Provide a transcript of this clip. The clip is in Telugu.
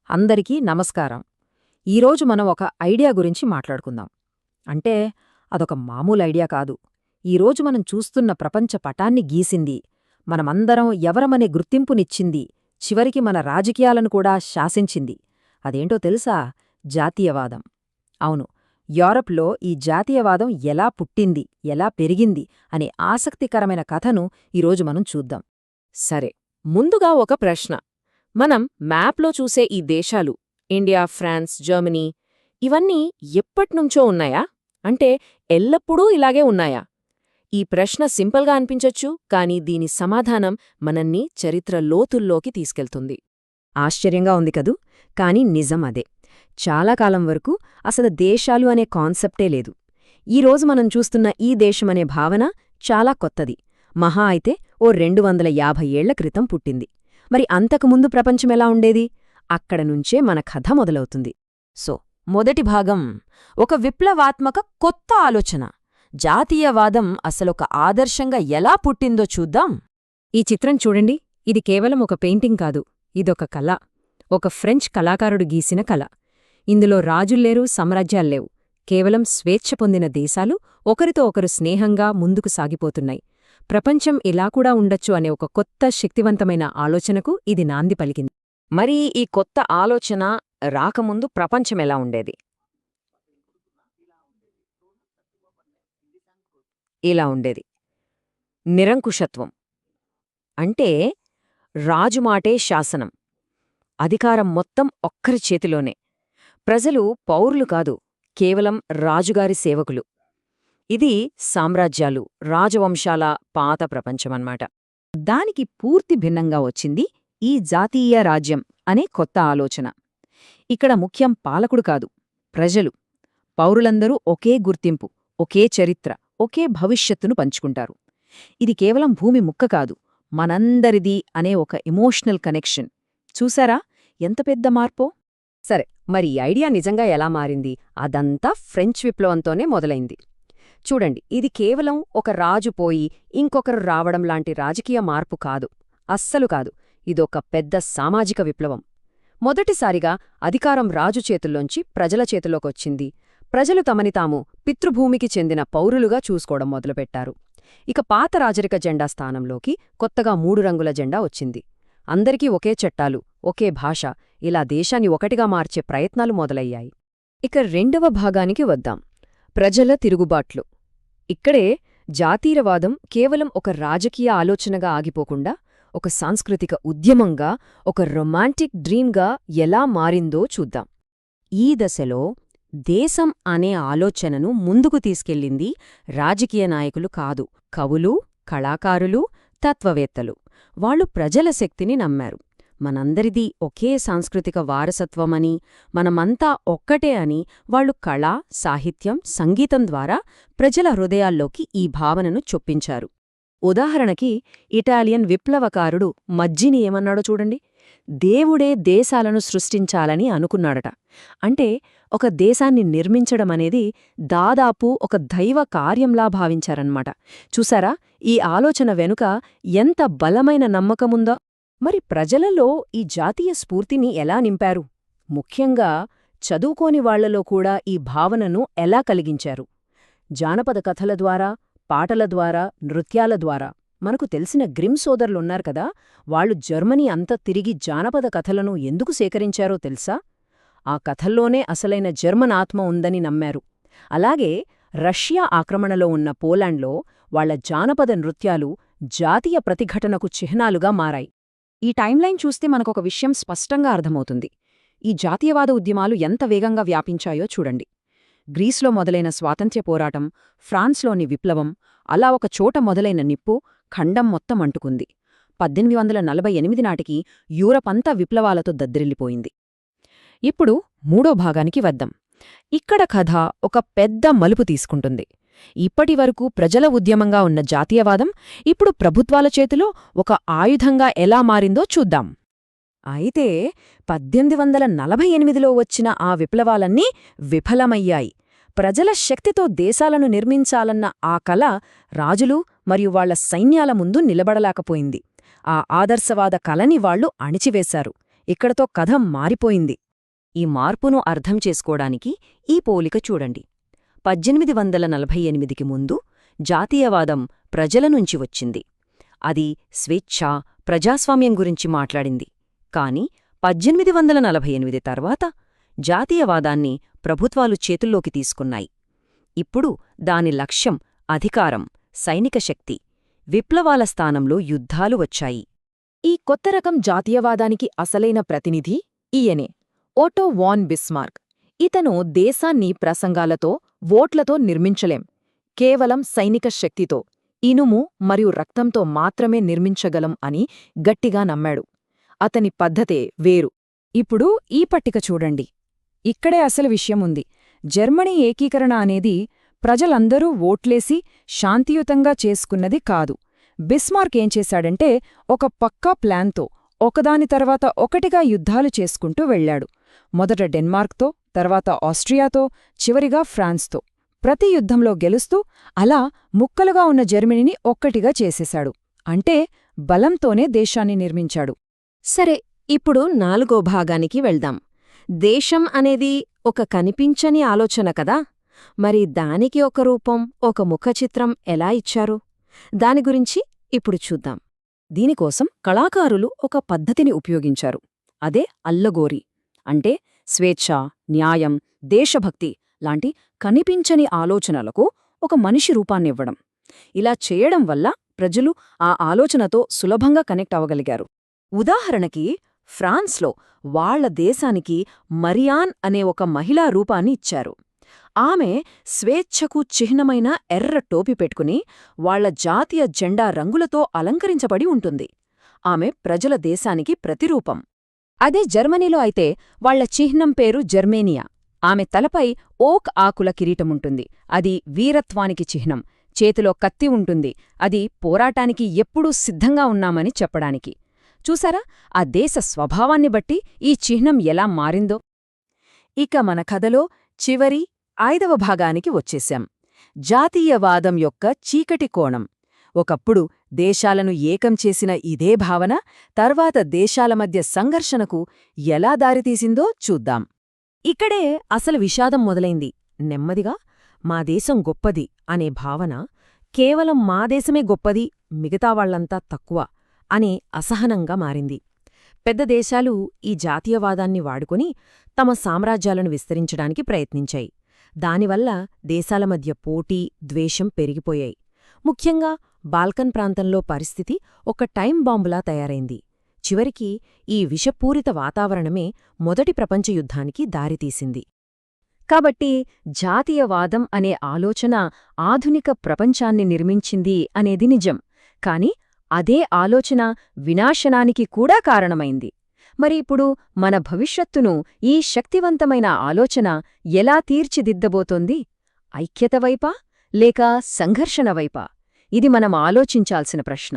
అందరికీ నమస్కారం. ఈరోజు మనం ఒక ఐడియా గురించి మాట్లాడుకుందాం. అంటే అదొక మామూలు ఐడియా కాదు. ఈరోజు మనం చూస్తున్న ప్రపంచ పటాన్ని గీసింది, మనమందరం ఎవరమనే గుర్తింపునిచ్చింది, చివరికి మన రాజకీయాలను కూడా శాసించింది. అదేంటో తెలుసా? జాతీయవాదం. అవును, యూరప్లో ఈ జాతీయవాదం ఎలా పుట్టింది, ఎలా పెరిగింది అనే ఆసక్తికరమైన కథను ఈరోజు మనం చూద్దాం. సరే, ముందుగా ఒక ప్రశ్న. మనం మ్యాప్లో చూసే ఈ దేశాలు ఇండియా, ఫ్రాన్స్, జర్మనీ ఇవన్నీ ఎప్పట్నుంచో ఉన్నాయా? అంటే ఎల్లప్పుడూ ఇలాగే ఉన్నాయా? ఈ ప్రశ్న సింపుల్గా అనిపించొచ్చు, కానీ దీని సమాధానం మనల్ని చరిత్ర లోతుల్లోకి తీసుకెళ్తుంది. ఆశ్చర్యంగా ఉంది కదూ? కాని నిజం అదే. చాలా కాలం వరకు అసలు దేశాలు అనే కాన్సెప్టే లేదు. ఈరోజు మనం చూస్తున్న ఈ దేశమనే భావన చాలా కొత్తది. మహా అయితే ఓ 250 ఏళ్ల క్రితం పుట్టింది. మరి అంతకుముందు ప్రపంచమెలా ఉండేది? అక్కడ నుంచే మన కథ మొదలవుతుంది. సో, మొదటి భాగం ఒక విప్లవాత్మక కొత్త ఆలోచన. జాతీయవాదం అసలొక ఆదర్శంగా ఎలా పుట్టిందో చూద్దాం. ఈ చిత్రం చూడండి. ఇది కేవలం ఒక పెయింటింగ్ కాదు, ఇదొక కళ. ఒక ఫ్రెంచ్ కళాకారుడు గీసిన కళ. ఇందులో రాజుల్లేరు, సామ్రాజ్యాల్లేవు. కేవలం స్వేచ్ఛ పొందిన దేశాలు ఒకరితో ఒకరు స్నేహంగా ముందుకు సాగిపోతున్నాయి. ప్రపంచం ఇలా కూడా ఉండొచ్చు అనే ఒక కొత్త శక్తివంతమైన ఆలోచనకు ఇది నాంది పలికింది. మరి ఈ కొత్త ఆలోచన రాకముందు ప్రపంచమెలా ఉండేది? ఇలా ఉండేది. నిరంకుశత్వం. అంటే రాజుమాటే శాసనం. అధికారం మొత్తం ఒక్కరి చేతిలోనే. ప్రజలు పౌరులు కాదు, కేవలం రాజుగారి సేవకులు. ఇది సామ్రాజ్యాలు, రాజవంశాల పాత ప్రపంచమన్నమాట. దానికి పూర్తి భిన్నంగా వచ్చింది ఈ జాతీయ రాజ్యం అనే కొత్త ఆలోచన. ఇక్కడ ముఖ్యం పాలకుడు కాదు, ప్రజలు. పౌరులందరూ ఒకే గుర్తింపు, ఒకే చరిత్ర, ఒకే భవిష్యత్తును పంచుకుంటారు. ఇది కేవలం భూమి ముక్క కాదు, మనందరిది అనే ఒక ఎమోషనల్ కనెక్షన్. చూసారా ఎంత పెద్ద మార్పో? సరే, మరి ఈ ఐడియా నిజంగా ఎలా మారింది? అదంతా ఫ్రెంచ్ విప్లవంతోనే మొదలైంది. చూడండి, ఇది కేవలం ఒక రాజు పోయి ఇంకొకరు రావడం లాంటి రాజకీయ మార్పు కాదు, అస్సలు కాదు. ఇదొక పెద్ద సామాజిక విప్లవం. మొదటిసారిగా అధికారం రాజు చేతుల్లోంచి ప్రజల చేతుల్లోకొచ్చింది. ప్రజలు తమని తాము పితృభూమికి చెందిన పౌరులుగా చూసుకోవడం మొదలుపెట్టారు. ఇక పాత రాజరిక జెండా స్థానంలోకి కొత్తగా 3 రంగుల జెండా వచ్చింది. అందరికీ ఒకే చట్టాలు, ఒకే భాష, ఇలా దేశాన్ని ఒకటిగా మార్చే ప్రయత్నాలు మొదలయ్యాయి. ఇక రెండవ భాగానికి వద్దాం, ప్రజల తిరుగుబాట్లు. ఇక్కడే జాతీయవాదం కేవలం ఒక రాజకీయ ఆలోచనగా ఆగిపోకుండా ఒక సాంస్కృతిక ఉద్యమంగా, ఒక రొమాంటిక్ డ్రీమ్గా ఎలా మారిందో చూద్దాం. ఈ దశలో దేశం అనే ఆలోచనను ముందుకు తీసుకెళ్ళింది రాజకీయ నాయకులు కాదు, కవులు, కళాకారులు, తత్వవేత్తలు. వాళ్ళు ప్రజల శక్తిని నమ్మారు. మనందరిది ఒకే సాంస్కృతిక వారసత్వమని, మనమంతా ఒక్కటే అని వాళ్ళు కళ, సాహిత్యం, సంగీతం ద్వారా ప్రజల హృదయాల్లోకి ఈ భావనను చొప్పించారు. ఉదాహరణకి ఇటాలియన్ విప్లవకారుడు మజ్జిని ఏమన్నాడో చూడండి. దేవుడే దేశాలను సృష్టించాలని అనుకున్నాడట. అంటే ఒక దేశాన్ని నిర్మించడమనేది దాదాపు ఒక దైవ కార్యంలా భావించారన్నమాట. చూసారా ఈ ఆలోచన వెనుక ఎంత బలమైన నమ్మకముందో? మరి ప్రజలలో ఈ జాతీయ స్ఫూర్తిని ఎలా నింపారు? ముఖ్యంగా చదువుకోని వాళ్లలో కూడా ఈ భావనను ఎలా కలిగించారు? జానపద కథల ద్వారా, పాటల ద్వారా, నృత్యాల ద్వారా. మనకు తెలిసిన గ్రిమ్ సోదరులున్నారు కదా, వాళ్ళు జర్మనీ అంతా తిరిగి జానపద కథలను ఎందుకు సేకరించారో తెలుసా? ఆ కథల్లోనే అసలైన జర్మన్ ఆత్మ ఉందని నమ్మారు. అలాగే రష్యా ఆక్రమణలో ఉన్న పోలాండ్లో వాళ్ల జానపద నృత్యాలు జాతీయ ప్రతిఘటనకు చిహ్నాలుగా మారాయి. ఈ టైంలైన్ చూస్తే మనకొక విషయం స్పష్టంగా అర్థమవుతుంది. ఈ జాతీయవాద ఉద్యమాలు ఎంత వేగంగా వ్యాపించాయో చూడండి. గ్రీస్లో మొదలైన స్వాతంత్ర్య పోరాటం, ఫ్రాన్స్లోని విప్లవం, అలా ఒక చోట మొదలైన నిప్పు ఖండం మొత్తం అంటుకుంది. 1848 నాటికి యూరపంతా విప్లవాలతో దద్దరిల్లిపోయింది. ఇప్పుడు మూడో భాగానికి వద్దాం. ఇక్కడ కథ ఒక పెద్ద మలుపు తీసుకుంటుంది. ఇప్పటివరకు ప్రజల ఉద్యమంగా ఉన్న జాతీయవాదం ఇప్పుడు ప్రభుత్వాల చేతిలో ఒక ఆయుధంగా ఎలా మారిందో చూద్దాం. అయితే 1848లో వచ్చిన ఆ విప్లవాలన్నీ విఫలమయ్యాయి. ప్రజల శక్తితో దేశాలను నిర్మించాలన్న ఆ కల రాజులు మరియు వాళ్ల సైన్యాల ముందు నిలబడలేకపోయింది. ఆ ఆదర్శవాద కలని వాళ్లు అణిచివేశారు. ఇక్కడతో కథ మారిపోయింది. ఈ మార్పును అర్థం చేసుకోవడానికి ఈ పోలిక చూడండి. 1848కి ముందు జాతీయవాదం ప్రజల నుంచి వచ్చింది. అది స్వేచ్ఛ, ప్రజాస్వామ్యం గురించి మాట్లాడింది. కాని 1848 తర్వాత జాతీయవాదాన్ని ప్రభుత్వాలు చేతుల్లోకి తీసుకున్నాయి. ఇప్పుడు దాని లక్ష్యం అధికారం, సైనిక శక్తి, విప్లవాల స్థానంలో యుద్ధాలు వచ్చాయి. ఈ కొత్త రకం జాతీయవాదానికి అసలైన ప్రతినిధి ఈయనే, ఓటో వాన్ బిస్మార్క్. ఇతను దేశాన్ని ప్రసంగాలతో, ఓట్లతో నిర్మించలేం, కేవలం సైనిక శక్తితో, ఇనుము మరియు రక్తంతో మాత్రమే నిర్మించగలం అని గట్టిగా నమ్మాడు. అతని పద్ధతే వేరు. ఇప్పుడు ఈ పట్టిక చూడండి. ఇక్కడే అసలు విషయముంది. జర్మనీ ఏకీకరణ అనేది ప్రజలందరూ ఓట్లేసి శాంతియుతంగా చేసుకున్నది కాదు. బిస్మార్క్ ఏం చేశాడంటే ఒక పక్కా ప్లాన్తో ఒకదాని తర్వాత ఒకటిగా యుద్ధాలు చేసుకుంటూ వెళ్లాడు. మొదట డెన్మార్క్తో, తర్వాత ఆస్ట్రియాతో, చివరిగా ఫ్రాన్స్తో. ప్రతి యుద్ధంలో గెలుస్తూ అలా ముక్కలుగా ఉన్న జర్మనీని ఒక్కటిగా చేసేశాడు. అంటే బలంతోనే దేశాన్ని నిర్మించాడు. సరే, ఇప్పుడు 4వ భాగానికి వెళ్దాం. దేశం అనేది ఒక కనిపించని ఆలోచన కదా, మరి దానికి ఒక రూపం, ఒక ముఖచిత్రం ఎలా ఇచ్చారు? దాని గురించి ఇప్పుడు చూద్దాం. దీనికోసం కళాకారులు ఒక పద్ధతిని ఉపయోగించారు. అదే అల్లగోరి. అంటే స్వేచ్ఛ, న్యాయం, దేశభక్తి లాంటి కనిపించని ఆలోచనలకు ఒక మనిషి రూపాన్నివ్వడం. ఇలా చేయడం వల్ల ప్రజలు ఆ ఆలోచనతో సులభంగా కనెక్ట్ అవ్వగలిగారు. ఉదాహరణకి ఫ్రాన్స్లో వాళ్ల దేశానికి మరియాన్ అనే ఒక మహిళా రూపాన్ని ఇచ్చారు. ఆమె స్వేచ్ఛకు చిహ్నమైన ఎర్ర టోపీ పెట్టుకుని వాళ్ల జాతీయ జెండా రంగులతో అలంకరించబడి ఉంటుంది. ఆమె ప్రజల దేశానికి ప్రతిరూపం. అదే జర్మనీలో అయితే వాళ్ల చిహ్నం పేరు జర్మేనియా. ఆమె తలపై ఓక్ ఆకుల కిరీటముంటుంది. అది వీరత్వానికి చిహ్నం. చేతిలో కత్తి ఉంటుంది. అది పోరాటానికి ఎప్పుడూ సిద్ధంగా ఉన్నామని చెప్పడానికి. చూసారా, ఆ దేశ స్వభావాన్ని బట్టి ఈ చిహ్నం ఎలా మారిందో. ఇక మన కథలో చివరి 5వ భాగానికి వచ్చేశాం. జాతీయవాదం యొక్క చీకటి కోణం. ఒకప్పుడు దేశాలను ఏకం చేసిన ఇదే భావన తర్వాత దేశాల మధ్య సంఘర్షణకు ఎలా దారితీసిందో చూద్దాం. ఇక్కడే అసలు విషాదం మొదలైంది. నెమ్మదిగా మా దేశం గొప్పది అనే భావన కేవలం మా దేశమే గొప్పది, మిగతా వాళ్లంతా తక్కువ అనే అసహనంగా మారింది. పెద్ద దేశాలు ఈ జాతీయవాదాన్ని వాడుకుని తమ సామ్రాజ్యాలను విస్తరించడానికి ప్రయత్నించాయి. దానివల్ల దేశాల మధ్య పోటీ, ద్వేషం పెరిగిపోయాయి. ముఖ్యంగా బాల్కన్ ప్రాంతంలో పరిస్థితి ఒక టైం బాంబులా తయారైంది. చివరికి ఈ విషపూరిత వాతావరణమే మొదటి ప్రపంచ యుద్ధానికి దారితీసింది. కాబట్టి జాతీయవాదం అనే ఆలోచన ఆధునిక ప్రపంచాన్ని నిర్మించింది అనేది నిజం. కాని అదే ఆలోచన వినాశనానికి కూడా కారణమైంది. మరి ఇప్పుడు మన భవిష్యత్తును ఈ శక్తివంతమైన ఆలోచన ఎలా తీర్చిదిద్దబోతోంది? ఐక్యత వైపా లేక సంఘర్షణ వైపా? ఇది మనం ఆలోచించాల్సిన ప్రశ్న.